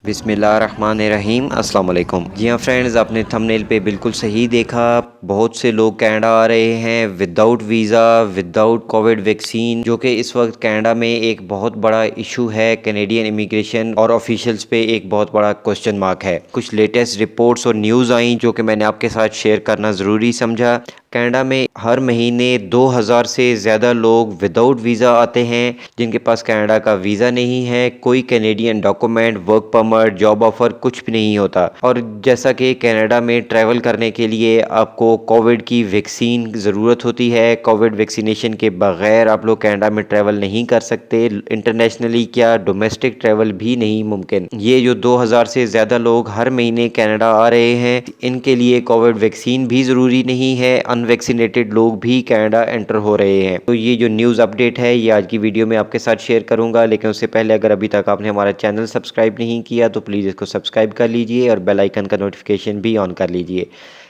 بسم اللہ الرحمن الرحیم۔ السلام علیکم۔ جی ہاں فرینڈز، آپ نے تھمبنیل پہ بالکل صحیح دیکھا، بہت سے لوگ کینیڈا آ رہے ہیں without visa, without Covid vaccine, جو کہ اس وقت کینیڈا میں ایک بہت بڑا ایشو ہے۔ کینیڈین امیگریشن اور آفیشلز پہ ایک بہت بڑا کوسچن مارک ہے۔ کچھ لیٹسٹ رپورٹس اور نیوز آئیں جو کہ میں نے آپ کے ساتھ شیئر کرنا ضروری سمجھا۔ کینیڈا میں ہر مہینے 2000 سے زیادہ لوگ وداؤٹ ویزا آتے ہیں، جن کے پاس کینیڈا کا ویزا نہیں ہے، کوئی Canadian document, work permit, job offer کچھ بھی نہیں ہوتا۔ اور جیسا کہ کینیڈا میں ٹریول کرنے کے لیے آپ کو کووڈ کی ویکسین ضرورت ہوتی ہے، کووڈ ویکسینیشن کے بغیر آپ لوگ کینیڈا میں ٹریول نہیں کر سکتے، انٹرنیشنلی کیا ڈومیسٹک ٹریول بھی نہیں ممکن۔ یہ جو 2000 سے زیادہ لوگ ہر مہینے کینیڈا آ رہے ہیں، ان کے لیے کووڈ ویکسین بھی ضروری نہیں ہے، ویکسینیٹڈ لوگ بھی کینیڈا انٹر ہو رہے ہیں۔ تو یہ جو نیوز اپڈیٹ ہے یہ آج کی ویڈیو میں آپ کے ساتھ شیئر کروں گا، لیکن اس سے پہلے اگر ابھی تک آپ نے ہمارا چینل سبسکرائب نہیں کیا تو پلیز اس کو سبسکرائب کر لیجئے اور بیل آئیکن کا نوٹیفیکیشن بھی آن کر لیجئے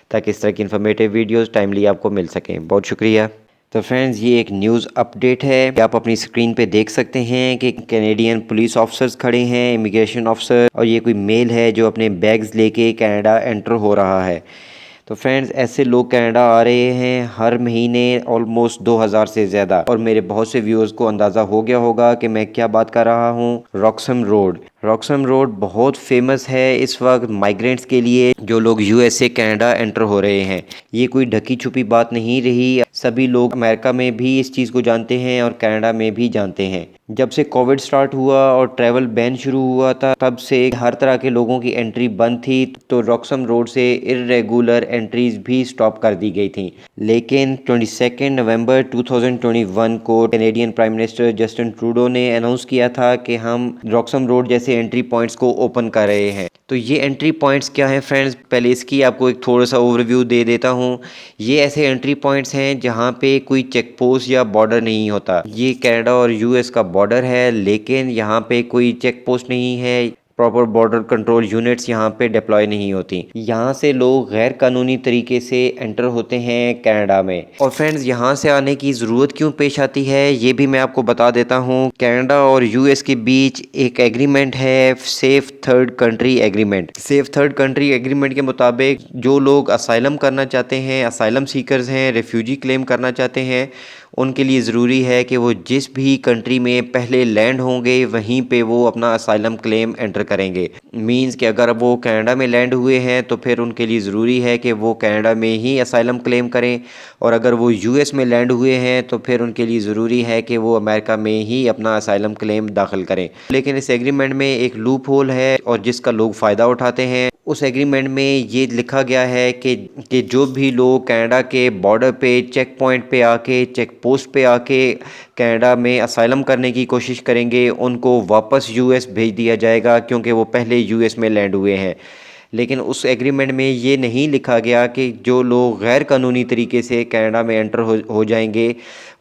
تاکہ اس طرح کی انفارمیٹیو ویڈیوز ٹائملی آپ کو مل سکیں۔ بہت شکریہ۔ تو فرینڈز، یہ ایک نیوز اپڈیٹ ہے، آپ اپنی سکرین پہ دیکھ سکتے ہیں کہ کینیڈین پولیس آفیسرز کھڑے ہیں، امیگریشن آفیسر، اور یہ کوئی میل ہے جو اپنے بیگز لے کے کینیڈا انٹر ہو رہا ہے۔ تو فرینڈز، ایسے لوگ کینیڈا آ رہے ہیں ہر مہینے آلموسٹ 2000 سے زیادہ، اور میرے بہت سے ویورز کو اندازہ ہو گیا ہوگا کہ میں کیا بات کر رہا ہوں۔ راکسم روڈ بہت فیمس ہے اس وقت مائیگرینٹس کے لیے، جو لوگ یو ایس سے کینیڈا انٹر ہو رہے ہیں۔ یہ کوئی ڈھکی چھپی بات نہیں رہی، سبھی لوگ امریکہ میں بھی اس چیز کو جانتے ہیں اور کینیڈا میں بھی جانتے ہیں۔ جب سے کووڈ سٹارٹ ہوا اور ٹریول بین شروع ہوا تھا، تب سے ہر طرح کے لوگوں کی انٹری بند تھی، تو راکسم روڈ سے ارریگولر انٹریز بھی سٹاپ کر دی گئی تھیں۔ لیکن 22 نومبر 2021 کو Canadian prime minister Justin Trudeau نے اناؤنس کیا تھا کہ ہم راکسم روڈ جیسے انٹری پوائنٹس کو اوپن کر رہے ہیں۔ تو یہ انٹری پوائنٹس کیا ہیں فرینڈز؟ پہلے اس کی آپ کو ایک تھوڑا سا اوور ویو دے دیتا ہوں۔ یہ ایسے انٹری پوائنٹس ہیں جہاں پہ کوئی چیک پوسٹ یا بارڈر نہیں ہوتا۔ یہ کینیڈا اور یو ایس کا بارڈر ہے، لیکن یہاں پہ کوئی چیک پوسٹ نہیں ہے، پراپر بارڈر کنٹرول یونٹس یہاں پہ ڈپلوائے نہیں ہوتی۔ یہاں سے لوگ غیر قانونی طریقے سے انٹر ہوتے ہیں کینیڈا میں۔ اور فرینڈز، یہاں سے آنے کی ضرورت کیوں پیش آتی ہے یہ بھی میں آپ کو بتا دیتا ہوں۔ کینیڈا اور یو ایس کے بیچ ایک ایگریمنٹ ہے، safe third country agreement. Safe third country agreement کے مطابق جو لوگ اسائلم کرنا چاہتے ہیں، اسائلم سیکرز ہیں، ریفیوجی کلیم کرنا چاہتے ہیں، ان کے لیے ضروری ہے کہ وہ جس بھی کنٹری میں پہلے لینڈ ہوں گے وہیں پہ وہ اپنا اسائلم کلیم انٹر کریں گے۔ مینز کہ اگر وہ کینیڈا میں لینڈ ہوئے ہیں تو پھر ان کے لیے ضروری ہے کہ وہ کینیڈا میں ہی اسائلم کلیم کریں، اور اگر وہ یو ایس میں لینڈ ہوئے ہیں تو پھر ان کے لیے ضروری ہے کہ وہ امریکہ میں ہی اپنا اسائلم کلیم داخل کریں۔ لیکن اس ایگریمنٹ میں ایک لوپ ہول ہے اور جس کا لوگ فائدہ اٹھاتے ہیں۔ اس ایگریمنٹ میں یہ لکھا گیا ہے کہ جو بھی لوگ کینیڈا کے بارڈر پہ، چیک پوائنٹ پہ آ کے، چیک پوسٹ پہ آ کے کینیڈا میں اسائلم کرنے کی کوشش کریں گے، ان کو واپس یو ایس بھیج دیا جائے گا، کیونکہ وہ پہلے یو ایس میں لینڈ ہوئے ہیں۔ لیکن اس ایگریمنٹ میں یہ نہیں لکھا گیا کہ جو لوگ غیر قانونی طریقے سے کینیڈا میں انٹر ہو جائیں گے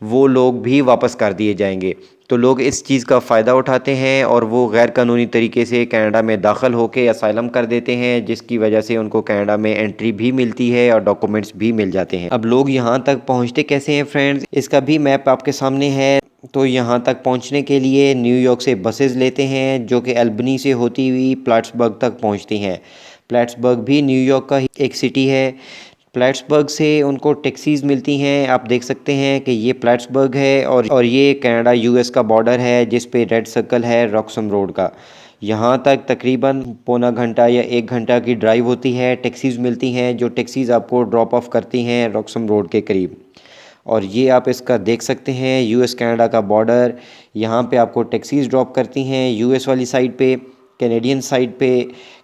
وہ لوگ بھی واپس کر دیے جائیں گے۔ تو لوگ اس چیز کا فائدہ اٹھاتے ہیں اور وہ غیر قانونی طریقے سے کینیڈا میں داخل ہو کے اسائلم کر دیتے ہیں، جس کی وجہ سے ان کو کینیڈا میں انٹری بھی ملتی ہے اور ڈاکومنٹس بھی مل جاتے ہیں۔ اب لوگ یہاں تک پہنچتے کیسے ہیں فرینڈز؟ اس کا بھی میپ آپ کے سامنے ہے۔ تو یہاں تک پہنچنے کے لیے نیو یارک سے بسز لیتے ہیں جو کہ البنی سے ہوتی ہوئی پلاٹسبرگ تک پہنچتی ہیں۔ پلاٹسبرگ بھی نیو یارک کا ہی ایک سٹی ہے۔ پلاٹسبرگ سے ان کو ٹیکسیز ملتی ہیں، آپ دیکھ سکتے ہیں کہ یہ پلاٹسبرگ ہے اور یہ کینیڈا یو ایس کا بارڈر ہے جس پہ ریڈ سرکل ہے راکسم روڈ کا۔ یہاں تک تقریباً پونا گھنٹہ یا 1 گھنٹہ کی ڈرائیو ہوتی ہے، ٹیکسیز ملتی ہیں جو ٹیکسیز آپ کو ڈراپ آف کرتی ہیں راکسم روڈ کے قریب۔ اور یہ آپ اس کا دیکھ سکتے ہیں یو ایس کینیڈا کا بارڈر، یہاں پہ آپ کو ٹیکسیز ڈراپ کرتی ہیں یو ایس والی سائڈ پہ۔ کینیڈین سائڈ پہ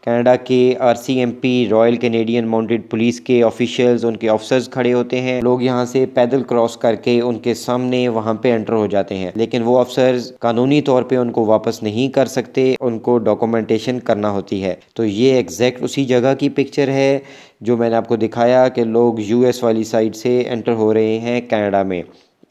کینیڈا کے R C M P, Royal Canadian Mounted Police کے آفیشلز، ان کے آفیسرز کھڑے ہوتے ہیں۔ لوگ یہاں سے پیدل کراس کر کے ان کے سامنے وہاں پہ انٹر ہو جاتے ہیں، لیکن وہ آفیسرز قانونی طور پہ ان کو واپس نہیں کر سکتے، ان کو ڈاکومنٹیشن کرنا ہوتی ہے۔ تو یہ ایگزیکٹ اسی جگہ کی پکچر ہے جو میں نے آپ کو دکھایا کہ لوگ یو ایس والی سائڈ سے انٹر ہو رہے ہیں کینیڈا میں۔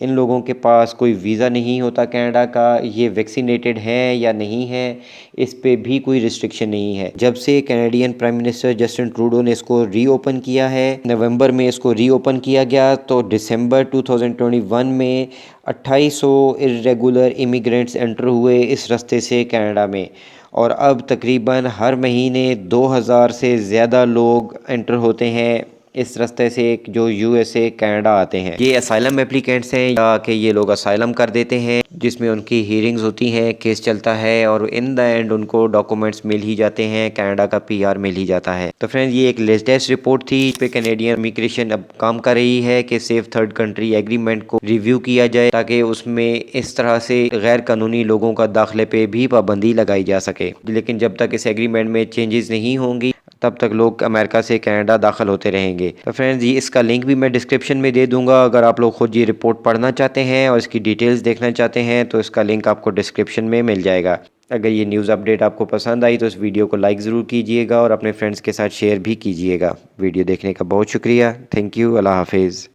ان لوگوں کے پاس کوئی ویزا نہیں ہوتا کینیڈا کا، یہ ویکسینیٹڈ ہیں یا نہیں ہیں اس پہ بھی کوئی ریسٹرکشن نہیں ہے۔ جب سے Canadian prime minister Justin Trudeau نے اس کو ری اوپن کیا ہے، نومبر میں اس کو ری اوپن کیا گیا، تو دسمبر 2021 میں 2800 ارریگولر امیگرینٹس انٹر ہوئے اس رستے سے کینیڈا میں، اور اب تقریباً ہر مہینے 2000 سے زیادہ لوگ انٹر ہوتے ہیں اس راستے سے جو یو ایس اے کینیڈا آتے ہیں۔ یہ اسائلم اپلیکینٹس ہیں یا کہ یہ لوگ اسائلم کر دیتے ہیں جس میں ان کی ہیرنگز ہوتی ہیں، کیس چلتا ہے اور ان دا اینڈ ان کو ڈاکومنٹس مل ہی جاتے ہیں، کینیڈا کا پی آر مل ہی جاتا ہے۔ تو فرینڈز یہ ایک لیٹسٹ رپورٹ تھی جس پہ کینیڈین امیگریشن اب کام کر رہی ہے کہ سیف تھرڈ کنٹری ایگریمنٹ کو ریویو کیا جائے تاکہ اس میں اس طرح سے غیر قانونی لوگوں کا داخلے پہ بھی پابندی لگائی جا سکے، لیکن جب تک اس ایگریمنٹ میں چینجز نہیں ہوں گی تب تک لوگ امریکہ سے کینیڈا داخل ہوتے رہیں گے۔ تو فرینڈز اس کا لنک بھی میں ڈسکرپشن میں دے دوں گا، اگر آپ لوگ خود یہ رپورٹ پڑھنا چاہتے ہیں اور اس کی ڈیٹیلز دیکھنا چاہتے ہیں تو اس کا لنک آپ کو ڈسکرپشن میں مل جائے گا۔ اگر یہ نیوز اپڈیٹ آپ کو پسند آئی تو اس ویڈیو کو لائک ضرور کیجئے گا اور اپنے فرینڈز کے ساتھ شیئر بھی کیجئے گا۔ ویڈیو دیکھنے کا بہت شکریہ، تھینک یو، اللہ حافظ۔